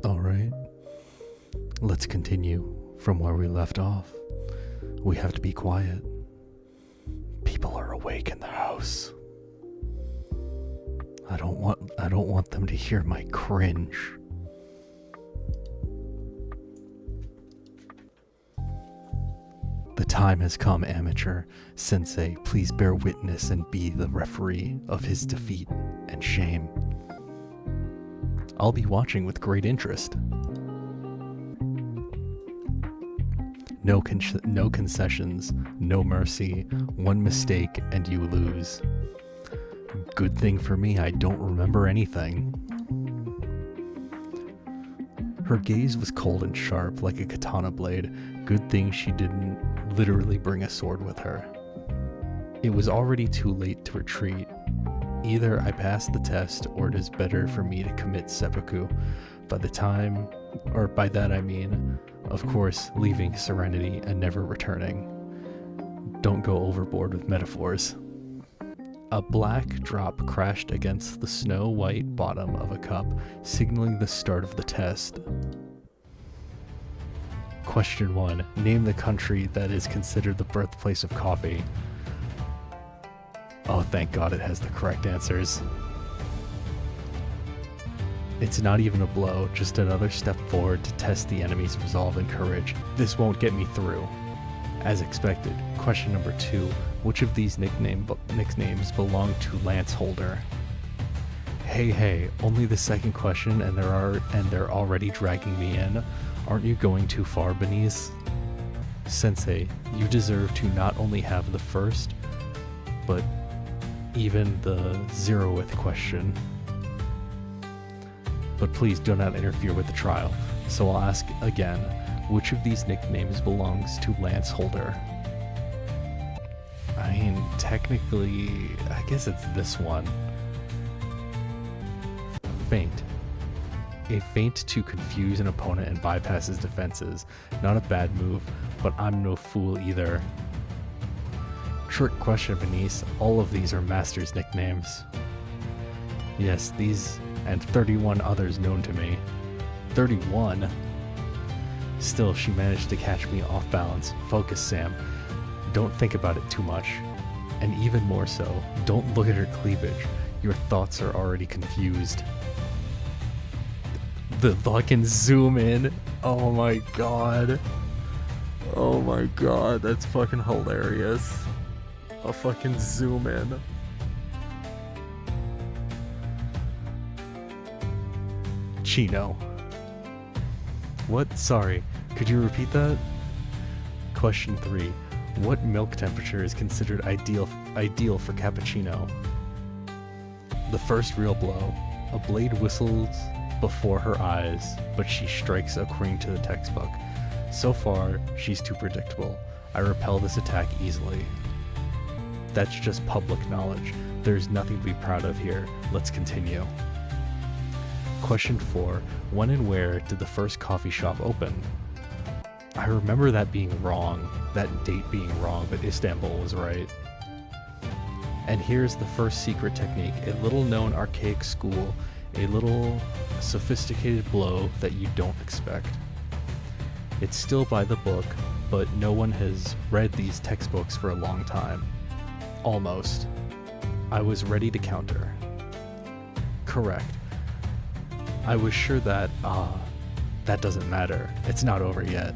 Alright, let's continue from where we left off. We have to be quiet. People are awake in the house. I don't want them to hear my cringe. The time has come, amateur. Sensei, please bear witness and be the referee of his defeat and shame. I'll be watching with great interest. No concessions, no mercy. One mistake and you lose. Good thing for me, I don't remember anything. Her gaze was cold and sharp, like a katana blade. Good thing she didn't literally bring a sword with her. It was already too late to retreat. Either I passed the test, or it is better for me to commit seppuku. By that I mean, of course, leaving Serenity and never returning. Don't go overboard with metaphors. A black drop crashed against the snow-white bottom of a cup, signaling the start of the test. Question 1. Name the country that is considered the birthplace of coffee. Oh, thank God it has the correct answers. It's not even a blow, just another step forward to test the enemy's resolve and courage. This won't get me through. As expected. Question number 2. Which of these nicknames belong to Lance Holder? Hey, only the second question and they're already dragging me in. Aren't you going too far, Benice? Sensei, you deserve to not only have the first, but even the 0th question. But please do not interfere with the trial. So I'll ask again, which of these nicknames belongs to Lance Holder? I mean, technically, I guess it's this one. Feint. A feint to confuse an opponent and bypass his defenses. Not a bad move, but I'm no fool either. Trick question, Benice. All of these are Master's nicknames. Yes, these and 31 others known to me. 31? Still, she managed to catch me off balance. Focus, Sam. Don't think about it too much. And even more so, don't look at her cleavage. Your thoughts are already confused. The fucking zoom in. Oh my god. Oh my god, that's fucking hilarious. A fucking zoom in. Chino. What? Sorry. Could you repeat that? Question 3. What milk temperature is considered ideal for cappuccino? The first real blow. A blade whistles before her eyes, but she strikes according to the textbook. So far, she's too predictable. I repel this attack easily. That's just public knowledge. There's nothing to be proud of here. Let's continue. Question 4. When and where did the first coffee shop open? I remember that being wrong, that date being wrong, but Istanbul was right. And here's the first secret technique, a little known archaic school, a little sophisticated blow that you don't expect. It's still by the book, but no one has read these textbooks for a long time. Almost. I was ready to counter. Correct. I was sure that, that doesn't matter. It's not over yet.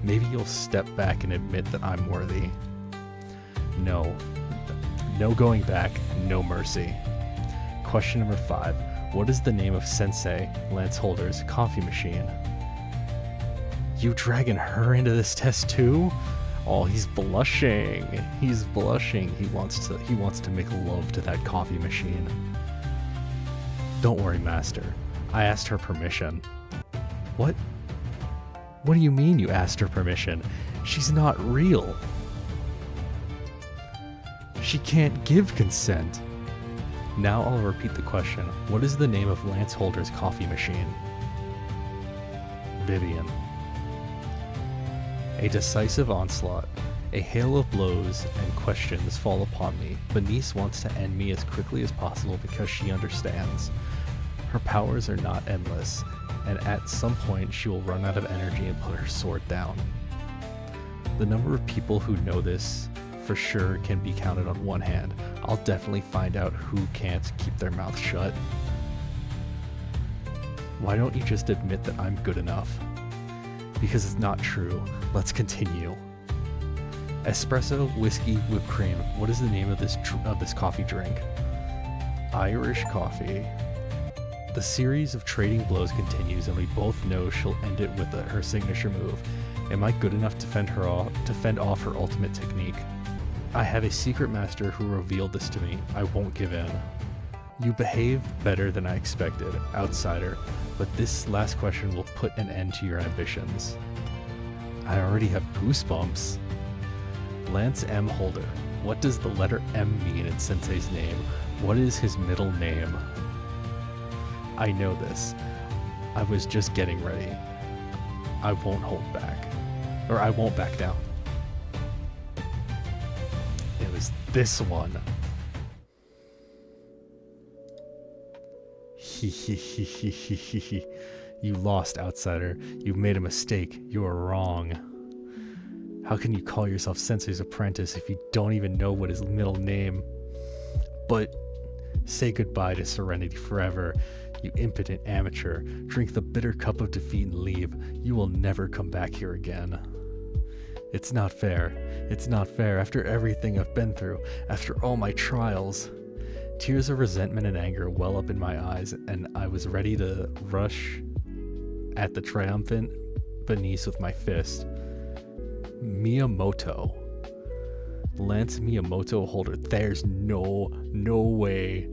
Maybe you'll step back and admit that I'm worthy. No. No going back, no mercy. Question number 5. What is the name of Sensei, Lance Holder's coffee machine? You dragging her into this test too? Oh, he's blushing. He's blushing. He wants to make love to that coffee machine. Don't worry, Master. I asked her permission. What? What do you mean you asked her permission? She's not real. She can't give consent. Now I'll repeat the question. What is the name of Lance Holder's coffee machine? Vivian. A decisive onslaught. A hail of blows and questions fall upon me. Benice wants to end me as quickly as possible because she understands. Her powers are not endless. and at some point she will run out of energy and put her sword down. The number of people who know this for sure can be counted on one hand. I'll definitely find out who can't keep their mouth shut. Why don't you just admit that I'm good enough? Because it's not true. Let's continue. Espresso, whiskey, whipped cream. What is the name of this coffee drink? Irish coffee. The series of trading blows continues, and we both know she'll end it with her signature move. Am I good enough to fend off her ultimate technique? I have a secret master who revealed this to me. I won't give in. You behaved better than I expected, outsider, but this last question will put an end to your ambitions. I already have goosebumps. Lance M. Holder. What does the letter M mean in Sensei's name? What is his middle name? I know this. I was just getting ready. I won't hold back. Or I won't back down. It was this one. You lost, outsider. You made a mistake. You are wrong. How can you call yourself Sensei's apprentice if you don't even know what his middle name? But say goodbye to Serenity forever, you impotent amateur. Drink the bitter cup of defeat and leave. You will never come back here again. It's not fair. It's not fair after everything I've been through, after all my trials. Tears of resentment and anger well up in my eyes, and I was ready to rush at the triumphant Benice with my fist. Miyamoto. Lance Miyamoto Holder. There's no way.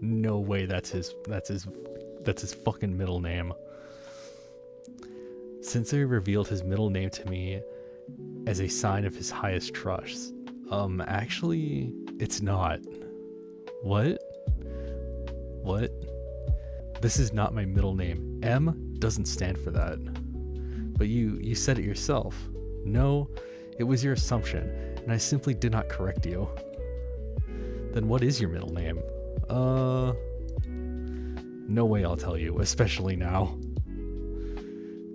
No way that's his fucking middle name. Sensei revealed his middle name to me as a sign of his highest trust. Actually, it's not. What? This is not my middle name. M doesn't stand for that. But you said it yourself. No, it was your assumption, and I simply did not correct you. Then what is your middle name? No way I'll tell you, especially now.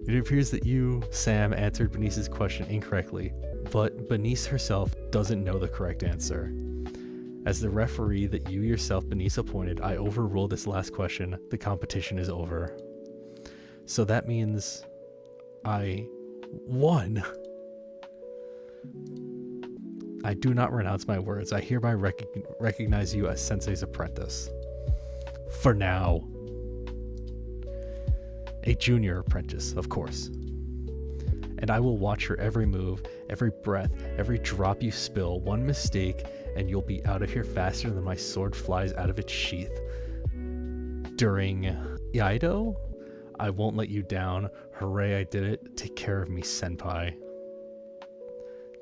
It appears that you, Sam, answered Benice's question incorrectly, but Benice herself doesn't know the correct answer. As the referee that you yourself, Benice, appointed, I overrule this last question. The competition is over. So that means I won. I do not renounce my words. I hereby recognize you as Sensei's apprentice. For now. A junior apprentice, of course. And I will watch your every move, every breath, every drop you spill. One mistake, and you'll be out of here faster than my sword flies out of its sheath. During Iaido, I won't let you down. Hooray, I did it. Take care of me, senpai.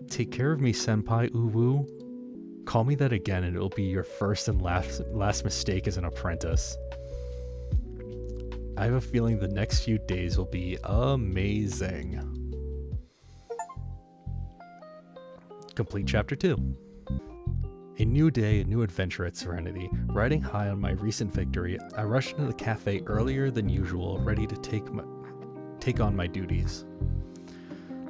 Take care of me, senpai, uwu. Call me that again, and it'll be your first and last mistake as an apprentice. I have a feeling the next few days will be amazing. Complete Chapter 2. A new day, a new adventure at Serenity. Riding high on my recent victory, I rushed into the cafe earlier than usual, ready to take on my duties.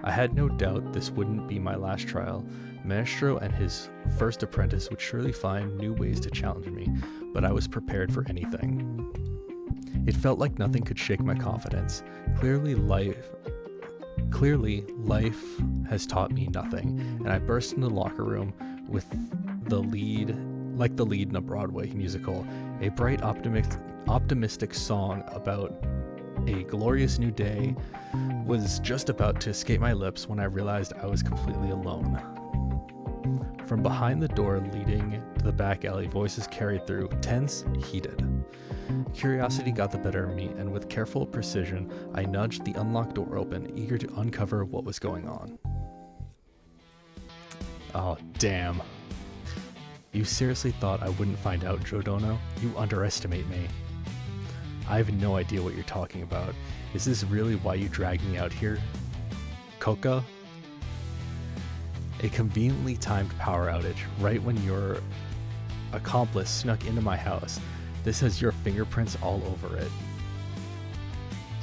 I had no doubt this wouldn't be my last trial. Maestro and his first apprentice would surely find new ways to challenge me, but I was prepared for anything. It felt like nothing could shake my confidence. Clearly life has taught me nothing, and I burst into the locker room with the lead in a Broadway musical, a bright optimistic song about a glorious new day was just about to escape my lips when I realized I was completely alone. From behind the door leading to the back alley, voices carried through, tense, heated. Curiosity got the better of me, and with careful precision, I nudged the unlocked door open, eager to uncover what was going on. Oh, damn. You seriously thought I wouldn't find out, Jodono? You underestimate me. I have no idea what you're talking about. Is this really why you dragged me out here? Coca? A conveniently timed power outage, right when your accomplice snuck into my house. This has your fingerprints all over it.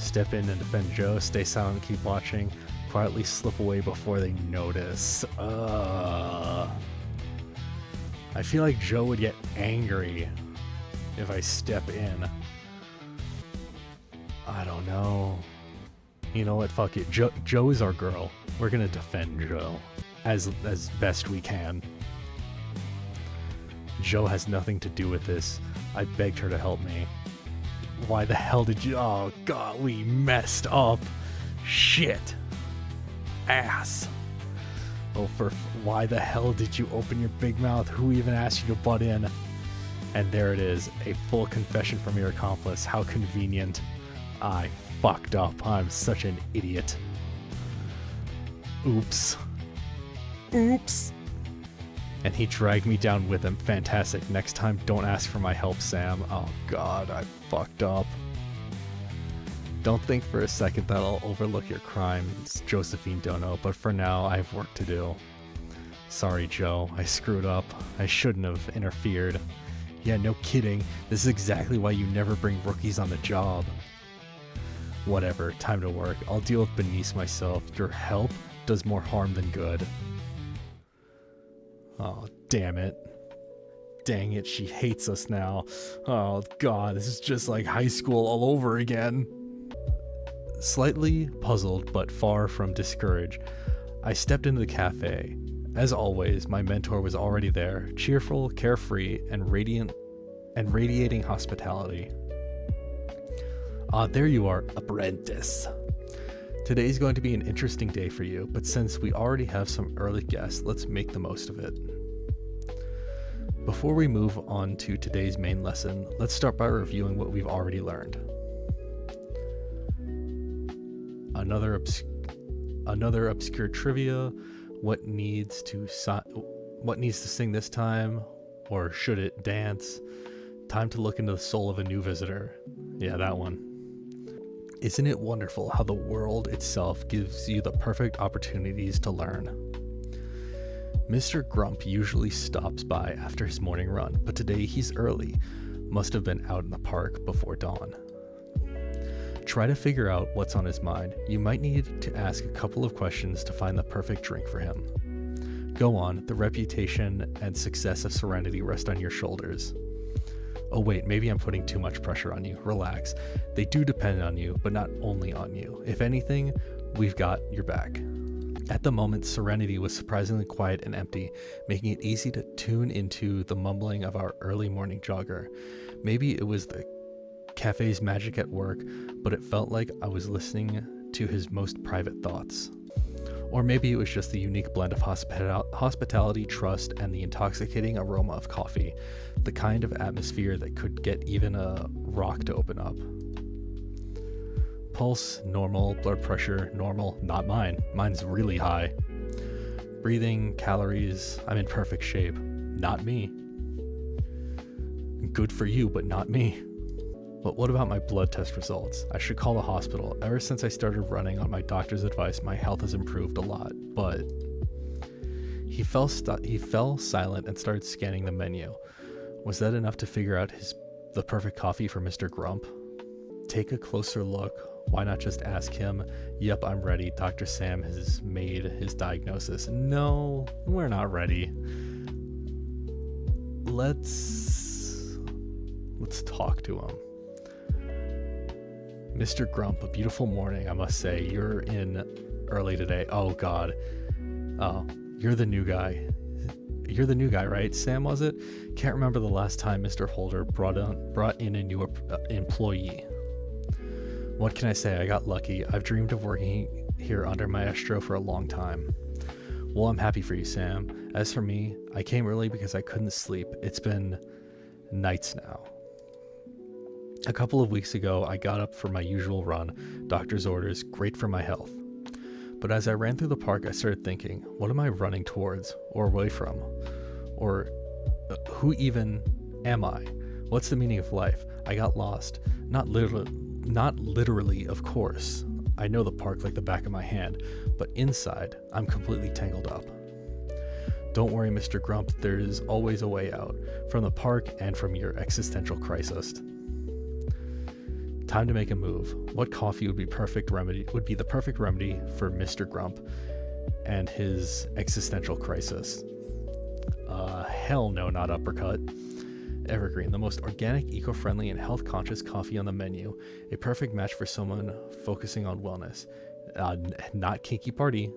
Step in and defend Joe. Stay silent and keep watching. Quietly slip away before they notice. I feel like Joe would get angry if I step in. I don't know. You know what? Fuck it. Joe is our girl. We're gonna defend Joe as best we can. Joe has nothing to do with this. I begged her to help me. Why the hell did you? Oh god, we messed up. Shit. Ass. Oh, why the hell did you open your big mouth? Who even asked you to butt in? And there it is, a full confession from your accomplice. How convenient. I fucked up. I'm such an idiot. Oops. Oops. And he dragged me down with him. Fantastic. Next time, don't ask for my help, Sam. Oh god, I fucked up. Don't think for a second that I'll overlook your crimes, Josephine Dono, but for now, I have work to do. Sorry, Joe. I screwed up. I shouldn't have interfered. Yeah, no kidding. This is exactly why you never bring rookies on the job. Whatever. Time to work. I'll deal with Bernice myself. Your help does more harm than good. Oh, damn it. Dang it, she hates us now. Oh god, this is just like high school all over again. Slightly puzzled, but far from discouraged, I stepped into the cafe. As always, my mentor was already there, cheerful, carefree, and radiating hospitality. There you are, apprentice. Today's going to be an interesting day for you, but since we already have some early guests, let's make the most of it. Before we move on to today's main lesson, let's start by reviewing what we've already learned. Another obscure trivia. What needs to sing this time, or should it dance? Time to look into the soul of a new visitor. Yeah, that one. Isn't it wonderful how the world itself gives you the perfect opportunities to learn? Mr. Grump usually stops by after his morning run, but today he's early. Must have been out in the park before dawn. Try to figure out what's on his mind. You might need to ask a couple of questions to find the perfect drink for him. Go on, the reputation and success of Serenity rest on your shoulders. Oh wait, maybe I'm putting too much pressure on you. Relax. They do depend on you, but not only on you. If anything, we've got your back. At the moment, Serenity was surprisingly quiet and empty, making it easy to tune into the mumbling of our early morning jogger. Maybe it was the cafe's magic at work, but it felt like I was listening to his most private thoughts. Or maybe it was just the unique blend of hospitality, trust, and the intoxicating aroma of coffee, the kind of atmosphere that could get even a rock to open up. Pulse, normal. Blood pressure, normal. Not mine. Mine's really high. Breathing, calories, I'm in perfect shape. Not me. Good for you, but not me. But what about my blood test results? I should call the hospital. Ever since I started running on my doctor's advice, my health has improved a lot, but... He fell silent and started scanning the menu. Was that enough to figure out the perfect coffee for Mr. Grump? Take a closer look. Why not just ask him? Yep, I'm ready. Dr. Sam has made his diagnosis. No, we're not ready. Let's talk to him. Mr. Grump, a beautiful morning, I must say. You're in early today. Oh, God. Oh, you're the new guy. You're the new guy, right? Sam, was it? Can't remember the last time Mr. Holder brought in a new employee. What can I say? I got lucky. I've dreamed of working here under Maestro for a long time. Well, I'm happy for you, Sam. As for me, I came early because I couldn't sleep. It's been nights now. A couple of weeks ago, I got up for my usual run. Doctor's orders, great for my health. But as I ran through the park, I started thinking, what am I running towards or away from? Or who even am I? What's the meaning of life? I got lost. Not literally, of course. I know the park like the back of my hand, but inside, I'm completely tangled up. Don't worry, Mr. Grump, there's always a way out, from the park and from your existential crisis. Time to make a move. What coffee would be the perfect remedy for Mr. Grump and his existential crisis? Hell no, not Uppercut. Evergreen, the most organic, eco-friendly, and health-conscious coffee on the menu. A perfect match for someone focusing on wellness. Not Kinky Party.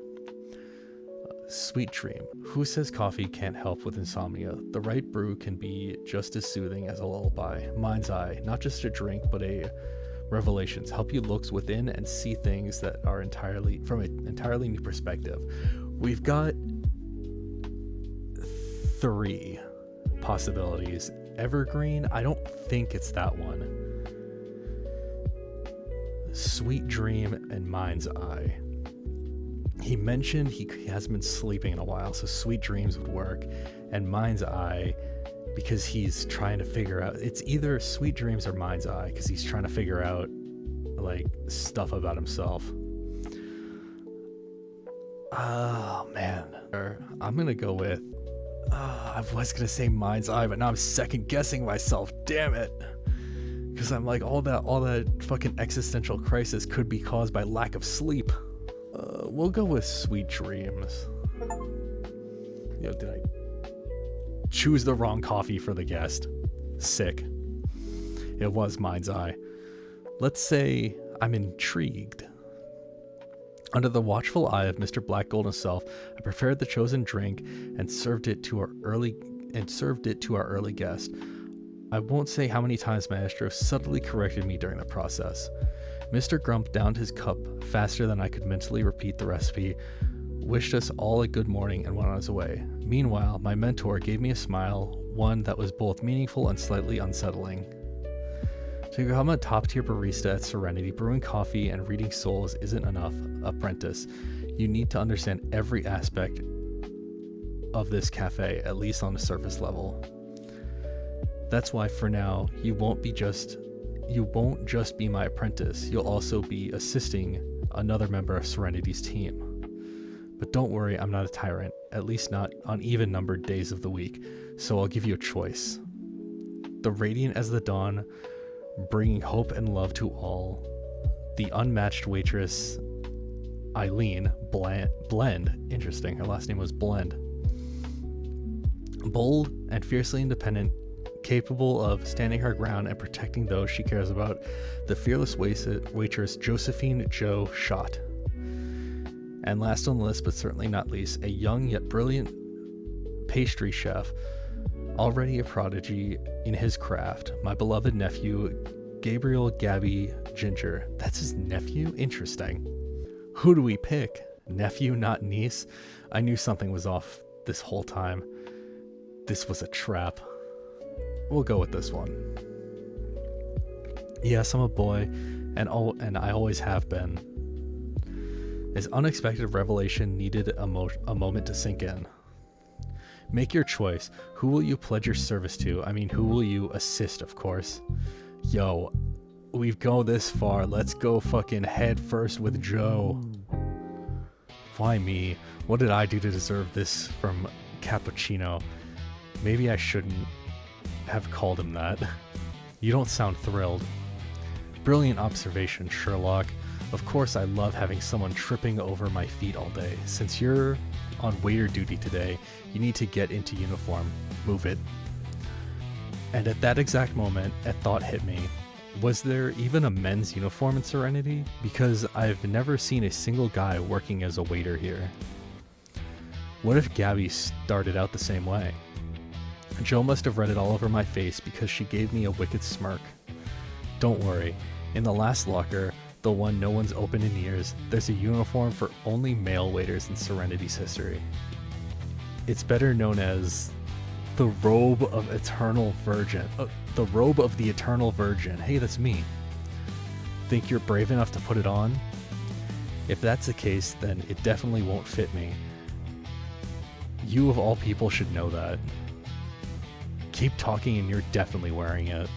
Sweet Dream. Who says coffee can't help with insomnia? The right brew can be just as soothing as a lullaby. Mind's Eye, not just a drink, but a revelations. Help you look within and see things that are from an entirely new perspective. We've got 3 possibilities. Evergreen, I don't think it's that one. Sweet Dream and Mind's Eye. He mentioned he hasn't been sleeping in a while, so Sweet Dreams would work. And Mind's Eye, because he's trying to figure out, it's either Sweet Dreams or Mind's Eye, because he's trying to figure out like stuff about himself. Oh man, I'm gonna go with I was gonna say Mind's Eye, but now I'm second guessing myself. Damn it, because I'm like, all that fucking existential crisis could be caused by lack of sleep. We'll go with Sweet Dreams. Did I choose the wrong coffee for the guest? Sick. It was Mind's Eye. Let's say I'm intrigued. Under the watchful eye of Mr. Black Gold himself, I prepared the chosen drink and served it to our early guest. I won't say how many times Maestro subtly corrected me during the process. Mr. Grump downed his cup faster than I could mentally repeat the recipe, wished us all a good morning, and went on his way. Meanwhile, my mentor gave me a smile, one that was both meaningful and slightly unsettling. To become a top-tier barista at Serenity, brewing coffee and reading souls isn't enough, apprentice. You need to understand every aspect of this cafe, at least on the surface level. That's why for now, you won't just be my apprentice, you'll also be assisting another member of Serenity's team. But don't worry, I'm not a tyrant, at least not on even-numbered days of the week, so I'll give you a choice. The radiant as the dawn, bringing hope and love to all. The unmatched waitress, Eileen Blend. Interesting, her last name was Blend. Bold and fiercely independent, capable of standing her ground and protecting those she cares about, the fearless waitress Josephine Jo Schott. And last on the list, but certainly not least, a young yet brilliant pastry chef, already a prodigy in his craft, my beloved nephew, Gabriel Gabby Ginger. That's his nephew? Interesting. Who do we pick? Nephew, not niece? I knew something was off this whole time. This was a trap. We'll go with this one. Yes, I'm a boy, and I always have been. This unexpected revelation needed a moment to sink in. Make your choice. Who will you pledge your service to? I mean, who will you assist, of course? Yo, we've gone this far. Let's go fucking head first with Joe. Why me? What did I do to deserve this from Cappuccino? Maybe I shouldn't have called him that. You don't sound thrilled. Brilliant observation, Sherlock. Of course I love having someone tripping over my feet all day. Since you're on waiter duty today, you need to get into uniform. Move it. And at that exact moment, a thought hit me. Was there even a men's uniform in Serenity? Because I've never seen a single guy working as a waiter here. What if Gabby started out the same way? Joe must have read it all over my face because she gave me a wicked smirk. Don't worry, in the last locker, the one no one's opened in years, there's a uniform for only male waiters in Serenity's history. It's better known as the robe of eternal virgin. The robe of the eternal virgin. Hey, that's me. Think you're brave enough to put it on? If that's the case, then it definitely won't fit me. You of all people should know that. Keep talking and you're definitely wearing it.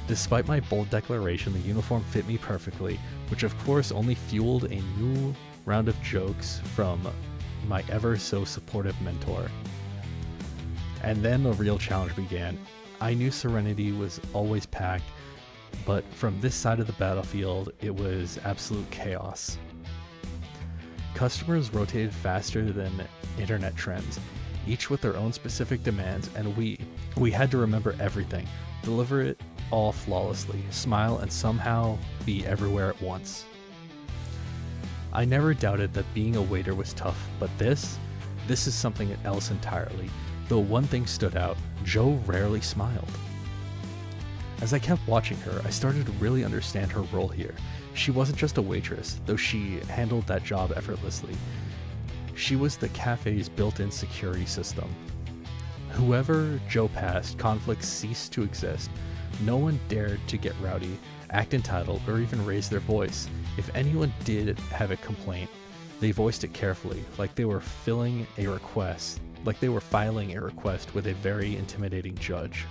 Despite my bold declaration, the uniform fit me perfectly, which of course only fueled a new round of jokes from my ever so supportive mentor. And then the real challenge began. I knew Serenity was always packed, But from this side of the battlefield, it was absolute chaos. Customers rotated faster than internet trends, each with their own specific demands, and we had to remember everything, deliver it all flawlessly, smile, and somehow be everywhere at once. I never doubted that being a waiter was tough, but this is something else entirely. Though one thing stood out, Jo rarely smiled. As I kept watching her, I started to really understand her role here. She wasn't just a waitress, though she handled that job effortlessly. She was the cafe's built-in security system. Whoever Jo passed, conflicts ceased to exist. No one dared to get rowdy, act entitled, or even raise their voice. If anyone did have a complaint, they voiced it carefully, like they were filing a request with a very intimidating judge.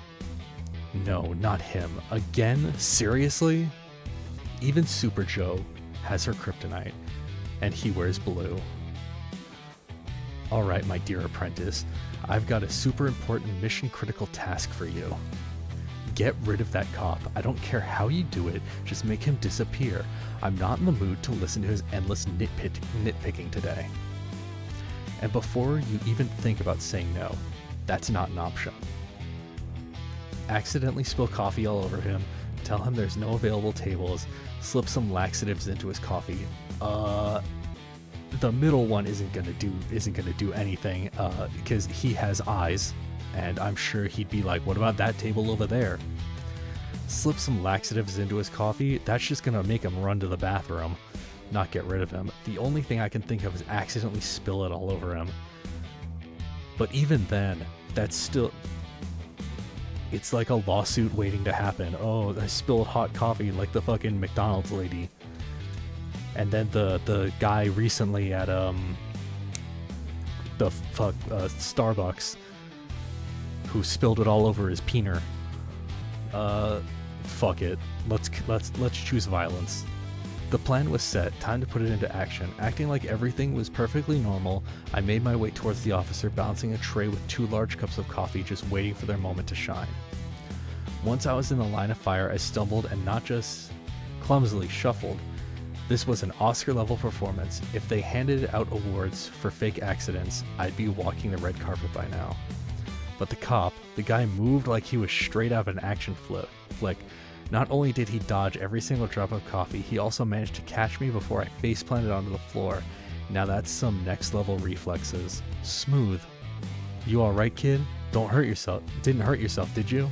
No, not him. Again? Seriously? Even Super Jo has her kryptonite, and he wears blue. Alright, my dear apprentice, I've got a super important mission-critical task for you. Get rid of that cop. I don't care how you do it, just make him disappear. I'm not in the mood to listen to his endless nitpicking today. And before you even think about saying no, that's not an option. Accidentally spill coffee all over him, tell him there's no available tables, slip some laxatives into his coffee. The middle one isn't gonna do anything, because he has eyes, and I'm sure he'd be like, what about that table over there? Slip some laxatives into his coffee, that's just gonna make him run to the bathroom, not get rid of him. The only thing I can think of is accidentally spill it all over him. But even then, that's still... It's like a lawsuit waiting to happen. Oh, I spilled hot coffee like the fucking McDonald's lady. And then the guy recently at Starbucks who spilled it all over his peener. Fuck it. Let's choose violence. The plan was set, time to put it into action. Acting like everything was perfectly normal, I made my way towards the officer, balancing a tray with 2 large cups of coffee, just waiting for their moment to shine. Once I was in the line of fire, I stumbled and not just clumsily shuffled. This was an Oscar-level performance. If they handed out awards for fake accidents, I'd be walking the red carpet by now. But the guy moved like he was straight out of an action flick. Not only did he dodge every single drop of coffee, he also managed to catch me before I face-planted onto the floor. Now that's some next-level reflexes. Smooth. You alright, kid? Didn't hurt yourself, did you?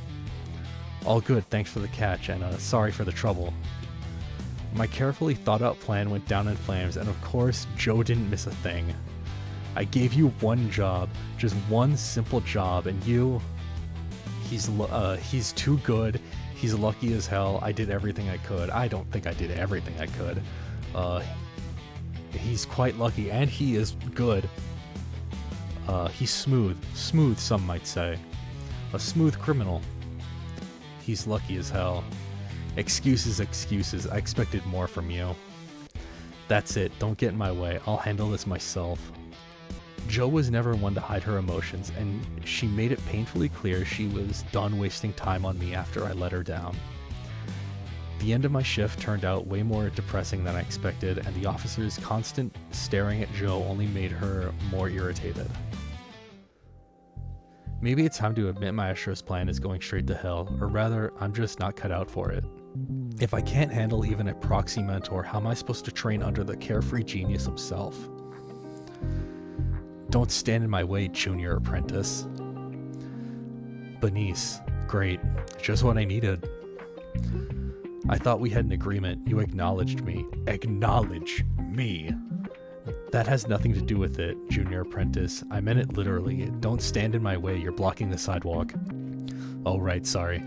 All good, thanks for the catch, and sorry for the trouble. My carefully thought-out plan went down in flames, and of course, Jo didn't miss a thing. I gave you one job, just one simple job, and he's too good. He's lucky as hell. I did everything I could. I don't think I did everything I could. He's quite lucky, and he is good. He's smooth. Smooth, some might say. A smooth criminal. He's lucky as hell. Excuses. I expected more from you. That's it. Don't get in my way. I'll handle this myself. Jo was never one to hide her emotions, and she made it painfully clear she was done wasting time on me after I let her down. The end of my shift turned out way more depressing than I expected, and the officer's constant staring at Jo only made her more irritated. Maybe it's time to admit my Astro's plan is going straight to hell, or rather, I'm just not cut out for it. If I can't handle even a proxy mentor, how am I supposed to train under the carefree genius himself? Don't stand in my way, junior apprentice. Benice, great, just what I needed. I thought we had an agreement. You acknowledged me. Acknowledge me? That has nothing to do with it, junior apprentice. I meant it literally. Don't stand in my way, you're blocking the sidewalk. Oh right, sorry.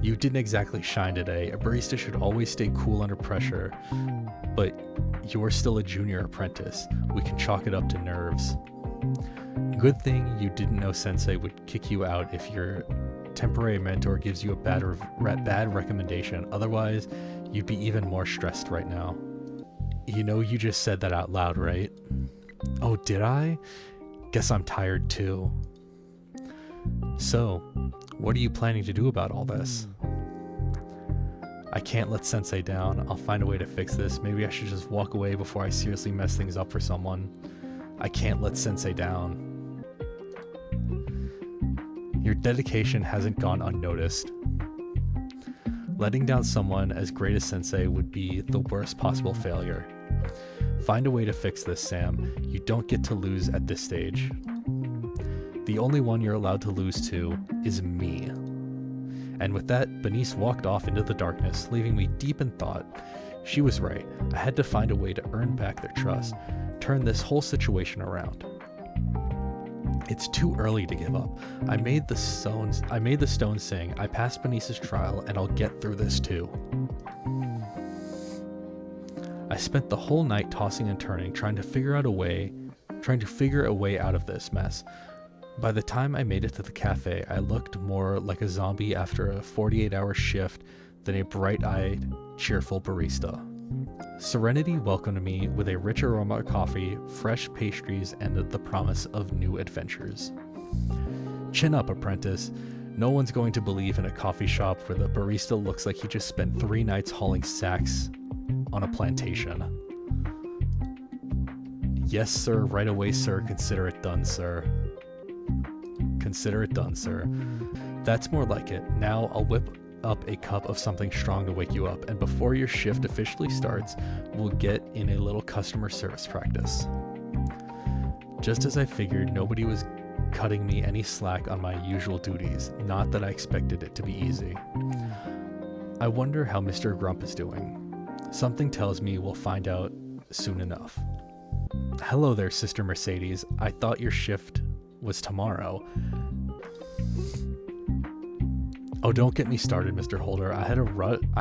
You didn't exactly shine today. A barista should always stay cool under pressure, but you're still a junior apprentice. We can chalk it up to nerves. Good thing you didn't know Sensei would kick you out if your temporary mentor gives you a bad recommendation. Otherwise, you'd be even more stressed right now. You know you just said that out loud, right? Oh, did I? Guess I'm tired too. So, what are you planning to do about all this? I can't let Sensei down. I'll find a way to fix this. Maybe I should just walk away before I seriously mess things up for someone. I can't let Sensei down. Your dedication hasn't gone unnoticed. Letting down someone as great as Sensei would be the worst possible failure. Find a way to fix this, Sam. You don't get to lose at this stage. The only one you're allowed to lose to is me. And with that, Benice walked off into the darkness, leaving me deep in thought. She was right. I had to find a way to earn back their trust, turn this whole situation around. It's too early to give up. I made the stones sing. I passed Benice's trial, and I'll get through this too. I spent the whole night tossing and turning, trying to figure a way out of this mess. By the time I made it to the cafe, I looked more like a zombie after a 48-hour shift than a bright-eyed, cheerful barista. Serenity welcomed me with a rich aroma of coffee, fresh pastries, and the promise of new adventures. Chin up, apprentice. No one's going to believe in a coffee shop where the barista looks like he just spent 3 nights hauling sacks on a plantation. Yes, sir. Right away, sir. Consider it done, sir. Consider it done, sir. That's more like it. Now I'll whip up a cup of something strong to wake you up, and before your shift officially starts, we'll get in a little customer service practice. Just as I figured, nobody was cutting me any slack on my usual duties. Not that I expected it to be easy. I wonder how Mr. Grump is doing. Something tells me we'll find out soon enough. Hello there, Sister Mercedes. I thought your shift was tomorrow. Oh, don't get me started, Mr. Holder. I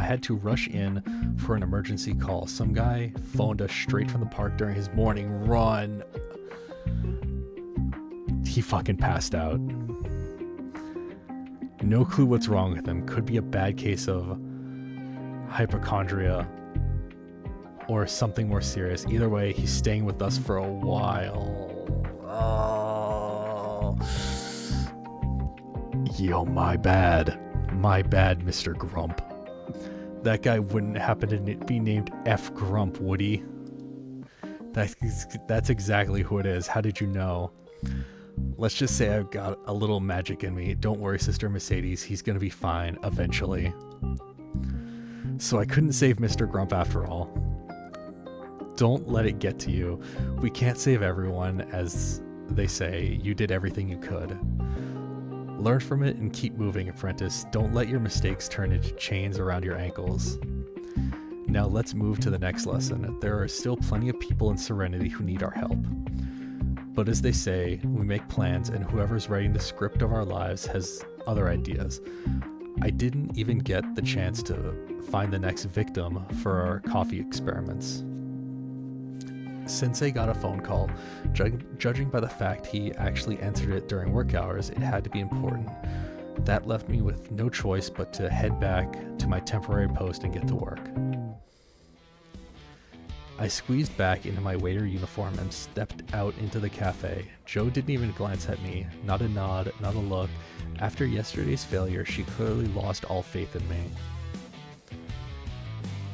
had to rush in for an emergency call. Some guy phoned us straight from the park during his morning run. He fucking passed out. No clue what's wrong with him. Could be a bad case of hypochondria or something more serious. Either way, he's staying with us for a while. Oh. Yo, my bad. My bad, Mr. Grump. That guy wouldn't happen to be named F. Grump, would he? That's exactly who it is. How did you know? Let's just say I've got a little magic in me. Don't worry, Sister Mercedes. He's gonna be fine eventually. So I couldn't save Mr. Grump after all. Don't let it get to you. We can't save everyone, as they say. You did everything you could. Learn from it and keep moving, apprentice. Don't let your mistakes turn into chains around your ankles. Now let's move to the next lesson. There are still plenty of people in Serenity who need our help. But as they say, we make plans, and whoever's writing the script of our lives has other ideas. I didn't even get the chance to find the next victim for our coffee experiments. Sensei got a phone call. Judging by the fact he actually answered it during work hours, it had to be important. That left me with no choice but to head back to my temporary post and get to work. I squeezed back into my waiter uniform and stepped out into the cafe. Joe didn't even glance at me, not a nod, not a look. After yesterday's failure, she clearly lost all faith in me.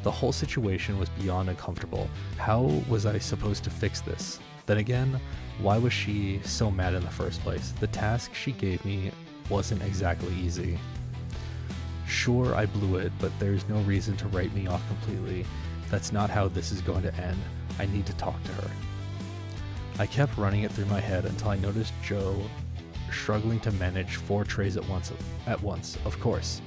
The whole situation was beyond uncomfortable. How was I supposed to fix this? Then again, why was she so mad in the first place? The task she gave me wasn't exactly easy. Sure, I blew it, but there's no reason to write me off completely. That's not how this is going to end. I need to talk to her. I kept running it through my head until I noticed Joe struggling to manage 4 trays at once, of course.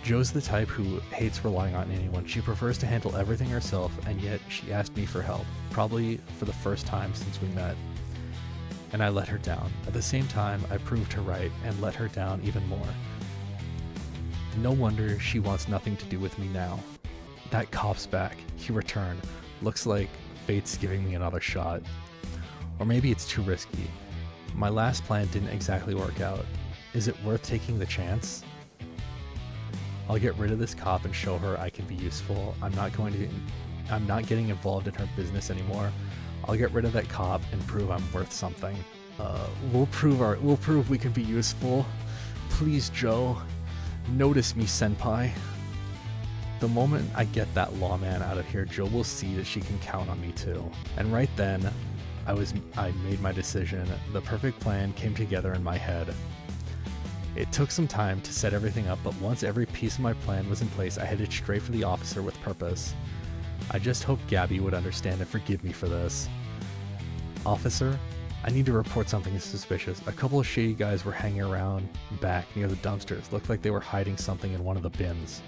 Joe's the type who hates relying on anyone. She prefers to handle everything herself, and yet she asked me for help, probably for the first time since we met. And I let her down. At the same time, I proved her right and let her down even more. No wonder she wants nothing to do with me now. That cop's back. He returned. Looks like fate's giving me another shot. Or maybe it's too risky. My last plan didn't exactly work out. Is it worth taking the chance? I'll get rid of this cop and show her I can be useful. I'm not getting involved in her business anymore. I'll get rid of that cop and prove I'm worth something. We'll prove we can be useful. Please, Joe. Notice me, senpai. The moment I get that lawman out of here, Jill will see that she can count on me too. And right then, I made my decision. The perfect plan came together in my head. It took some time to set everything up, but once every piece of my plan was in place, I headed straight for the officer with purpose. I just hoped Gabby would understand and forgive me for this. Officer, I need to report something suspicious. A couple of shady guys were hanging around back near the dumpsters. Looked like they were hiding something in one of the bins.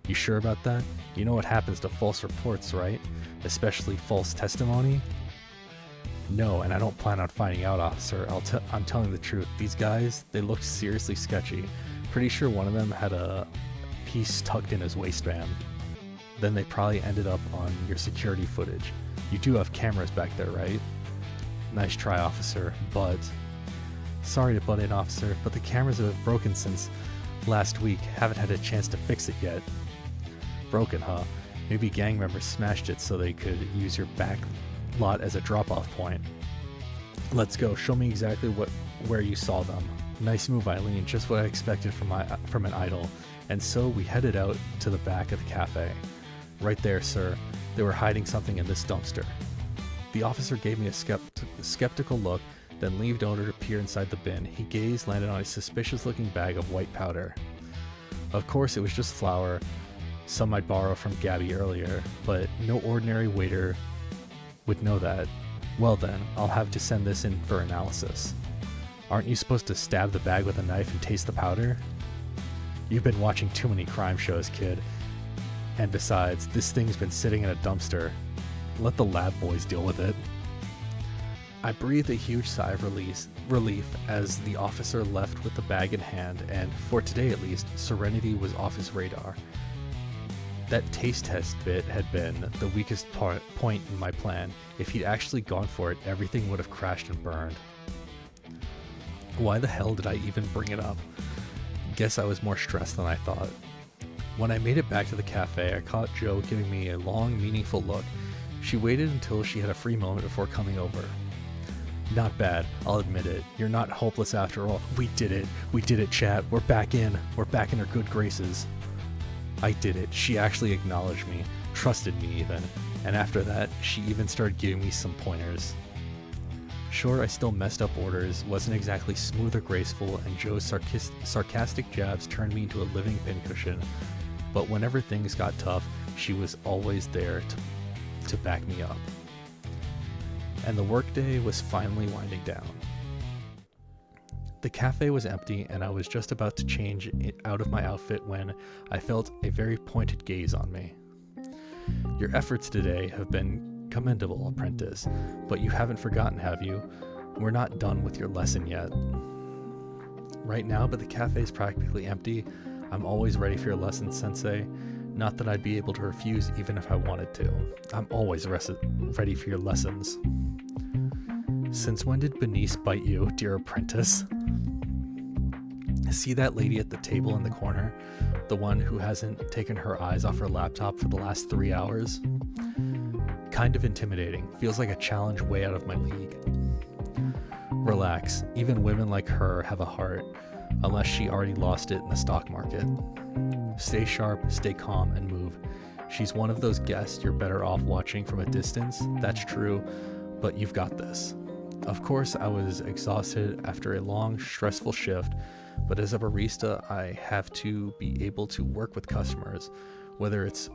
You sure about that? You know what happens to false reports, right? Especially false testimony? No, and I don't plan on finding out, officer. I'm telling the truth. These guys, they looked seriously sketchy. Pretty sure one of them had a piece tucked in his waistband. Then they probably ended up on your security footage. You do have cameras back there, right? Nice try, officer, but... Sorry to butt in, officer, but the cameras have broken since last week. Haven't had a chance to fix it yet. Broken, huh? Maybe gang members smashed it so they could use your back lot as a drop-off point. Let's go. Show me exactly where you saw them. Nice move, Eileen. Just what I expected from an idol. And so we headed out to the back of the cafe. Right there, sir. They were hiding something in this dumpster. The officer gave me a skeptical look, then leaned over to peer inside the bin. He gazed, landed on a suspicious-looking bag of white powder. Of course, it was just flour, some I'd borrowed from Gabby earlier, but no ordinary waiter would know that. Well then, I'll have to send this in for analysis. Aren't you supposed to stab the bag with a knife and taste the powder? You've been watching too many crime shows, kid. And besides, this thing's been sitting in a dumpster. Let the lab boys deal with it. I breathed a huge sigh of relief as the officer left with the bag in hand, and for today at least, Serenity was off his radar. That taste test bit had been the weakest point in my plan. If he'd actually gone for it, everything would have crashed and burned. Why the hell did I even bring it up? Guess I was more stressed than I thought. When I made it back to the cafe, I caught Joe giving me a long, meaningful look. She waited until she had a free moment before coming over. Not bad, I'll admit it. You're not hopeless after all. We did it, chat. We're back in her good graces. I did it. She actually acknowledged me, trusted me even, and after that, she even started giving me some pointers. Sure, I still messed up orders, wasn't exactly smooth or graceful, and Joe's sarcastic jabs turned me into a living pincushion, but whenever things got tough, she was always there to back me up. And the workday was finally winding down. The cafe was empty, and I was just about to change it out of my outfit when I felt a very pointed gaze on me. Your efforts today have been commendable, apprentice, but you haven't forgotten, have you? We're not done with your lesson yet. Right now, but the cafe is practically empty. I'm always ready for your lesson, sensei. Not that I'd be able to refuse even if I wanted to. I'm always ready for your lessons. Since when did Bernice bite you, dear apprentice? See that lady at the table in the corner? The one who hasn't taken her eyes off her laptop for the last 3 hours? Kind of intimidating. Feels like a challenge way out of my league. Relax. Even women like her have a heart, unless she already lost it in the stock market. Stay sharp, stay calm, and move. She's one of those guests you're better off watching from a distance. That's true, but you've got this. Of course, I was exhausted after a long, stressful shift, but as a barista, I have to be able to work with customers, whether it's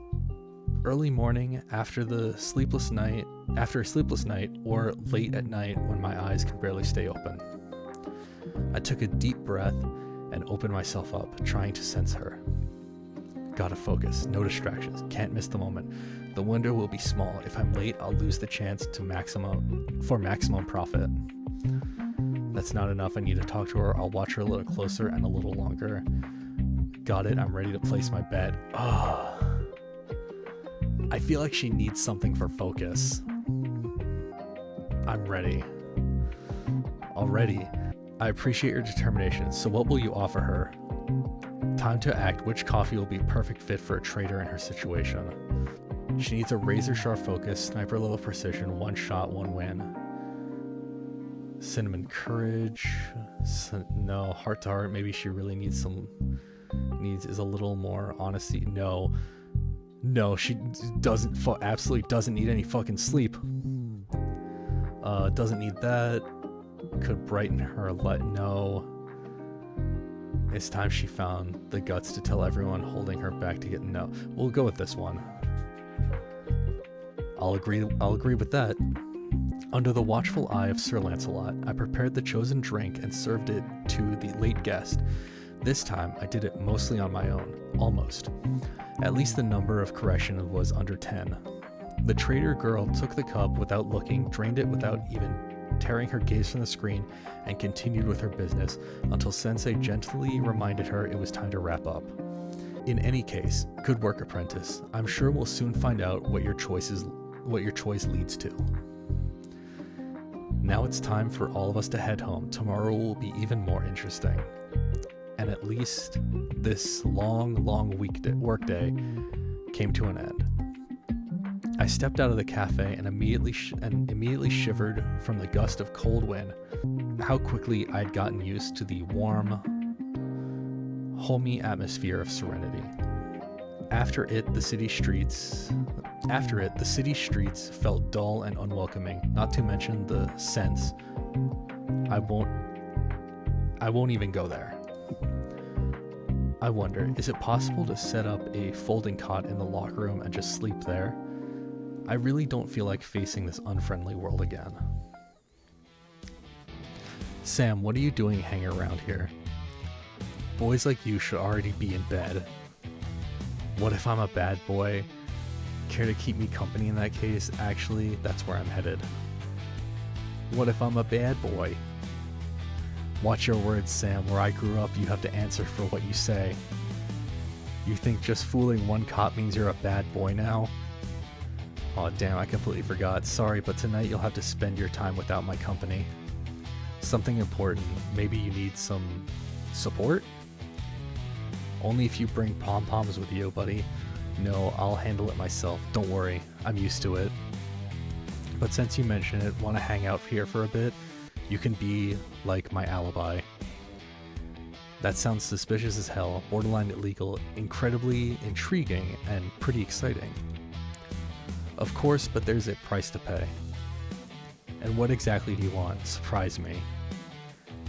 early morning after a sleepless night, or late at night when my eyes can barely stay open. I took a deep breath and opened myself up, trying to sense her. Gotta focus, no distractions, can't miss the moment. The window will be small. If I'm late, I'll lose the chance to maximum profit. That's not enough. I need to talk to her. I'll watch her a little closer and a little longer. Got it. I'm ready to place my bet. I feel like she needs something for focus. I'm ready. Already. I appreciate your determination. So what will you offer her? Time to act. Which coffee will be a perfect fit for a trader in her situation? She needs a razor-sharp focus, sniper-level precision, one shot, one win. Cinnamon courage. No, heart to heart. Maybe she really needs is a little more honesty. No, No, she absolutely doesn't need any fucking sleep. Doesn't need that. Could brighten her light. No. It's time she found the guts to tell everyone holding her back to get no. We'll go with this one. I'll agree with that. Under the watchful eye of Sir Lancelot, I prepared the chosen drink and served it to the late guest. This time, I did it mostly on my own. Almost. At least the number of correction was under 10. The traitor girl took the cup without looking, drained it without even tearing her gaze from the screen, and continued with her business until Sensei gently reminded her it was time to wrap up. In any case, good work, apprentice. I'm sure we'll soon find out what your choice leads to. Now it's time for all of us to head home. Tomorrow will be even more interesting. And at least this long workday came to an end. I stepped out of the cafe and immediately shivered from the gust of cold wind. How quickly I'd gotten used to the warm, homey atmosphere of Serenity. After it, the city streets felt dull and unwelcoming, not to mention the sense I won't even go there. I wonder, is it possible to set up a folding cot in the locker room and just sleep there? I really don't feel like facing this unfriendly world again. Sam, what are you doing hanging around here? Boys like you should already be in bed. What if I'm a bad boy? Care to keep me company in that case? Actually, that's where I'm headed. What if I'm a bad boy? Watch your words, Sam. Where I grew up, you have to answer for what you say. You think just fooling one cop means you're a bad boy now? Aw, damn, I completely forgot. Sorry, but tonight you'll have to spend your time without my company. Something important. Maybe you need some support? Only if you bring pom-poms with you, buddy. No, I'll handle it myself. Don't worry, I'm used to it. But since you mention it, want to hang out here for a bit? You can be, like, my alibi. That sounds suspicious as hell, borderline illegal, incredibly intriguing, and pretty exciting. Of course, but there's a price to pay. And what exactly do you want? Surprise me.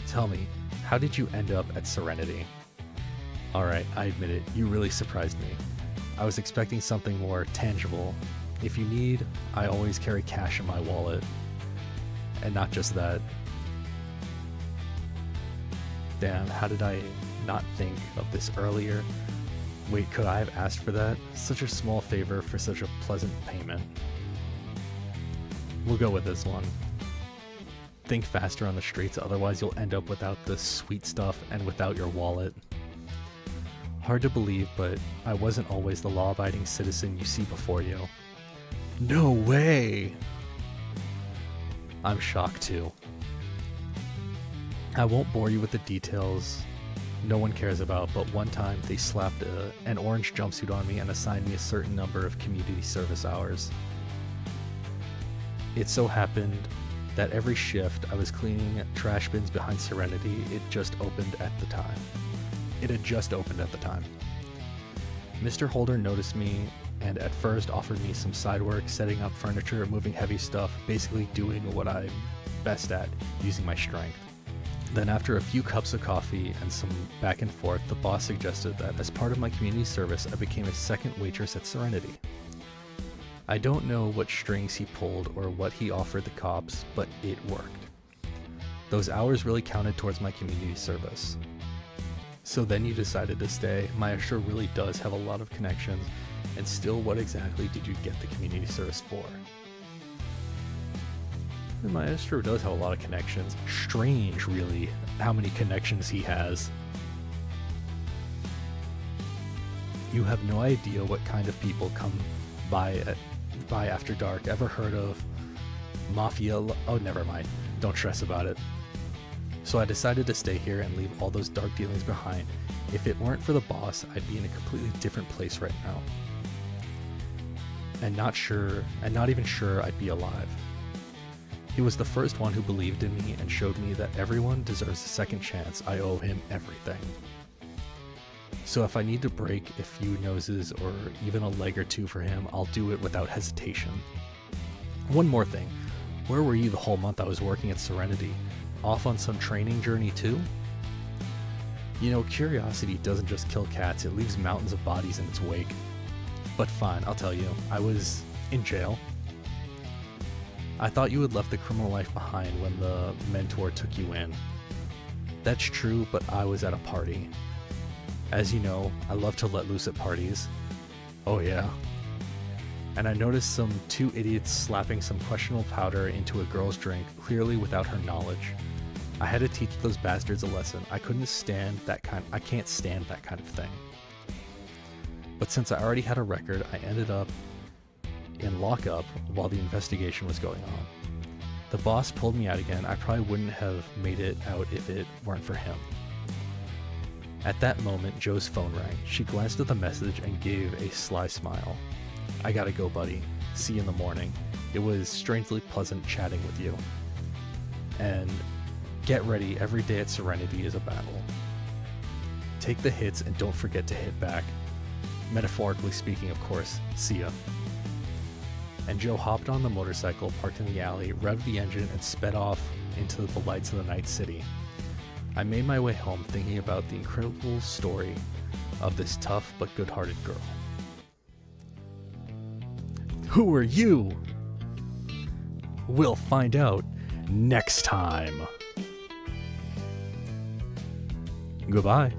Tell me, how did you end up at Serenity? Alright, I admit it, you really surprised me. I was expecting something more tangible. If you need, I always carry cash in my wallet. And not just that. Damn, how did I not think of this earlier? Wait, could I have asked for that? Such a small favor for such a pleasant payment. We'll go with this one. Think faster on the streets, otherwise you'll end up without the sweet stuff and without your wallet. Hard to believe, but I wasn't always the law-abiding citizen you see before you. No way! I'm shocked too. I won't bore you with the details no one cares about, but one time they slapped an orange jumpsuit on me and assigned me a certain number of community service hours. It so happened that every shift I was cleaning trash bins behind Serenity. It had just opened at the time. Mr. Holder noticed me and at first offered me some side work, setting up furniture, moving heavy stuff, basically doing what I'm best at, using my strength. Then after a few cups of coffee and some back and forth, the boss suggested that as part of my community service, I became a second waitress at Serenity. I don't know what strings he pulled or what he offered the cops, but it worked. Those hours really counted towards my community service. So then you decided to stay. Maestro really does have a lot of connections, and still, what exactly did you get the community service for? The Maestro does have a lot of connections. Strange, really, how many connections he has. You have no idea what kind of people come by after dark. Ever heard of mafia? Oh, never mind. Don't stress about it. So I decided to stay here and leave all those dark dealings behind. If it weren't for the boss, I'd be in a completely different place right now. And not even sure I'd be alive. He was the first one who believed in me and showed me that everyone deserves a second chance. I owe him everything. So if I need to break a few noses or even a leg or two for him, I'll do it without hesitation. One more thing. Where were you the whole month I was working at Serenity? Off on some training journey too? You know, curiosity doesn't just kill cats, it leaves mountains of bodies in its wake. But fine, I'll tell you, I was in jail. I thought you had left the criminal life behind when the mentor took you in. That's true, but I was at a party. As you know, I love to let loose at parties. Oh yeah. And I noticed some two idiots slapping some questionable powder into a girl's drink, clearly without her knowledge. I had to teach those bastards a lesson. I can't stand that kind of thing. But since I already had a record, I ended up in lockup while the investigation was going on. The boss pulled me out again. I probably wouldn't have made it out if it weren't for him. At that moment, Joe's phone rang. She glanced at the message and gave a sly smile. I gotta go, buddy. See you in the morning. It was strangely pleasant chatting with you. And get ready, every day at Serenity is a battle. Take the hits and don't forget to hit back. Metaphorically speaking, of course. See ya. And Joe hopped on the motorcycle, parked in the alley, revved the engine, and sped off into the lights of the night city. I made my way home thinking about the incredible story of this tough but good-hearted girl. Who are you? We'll find out next time. Goodbye.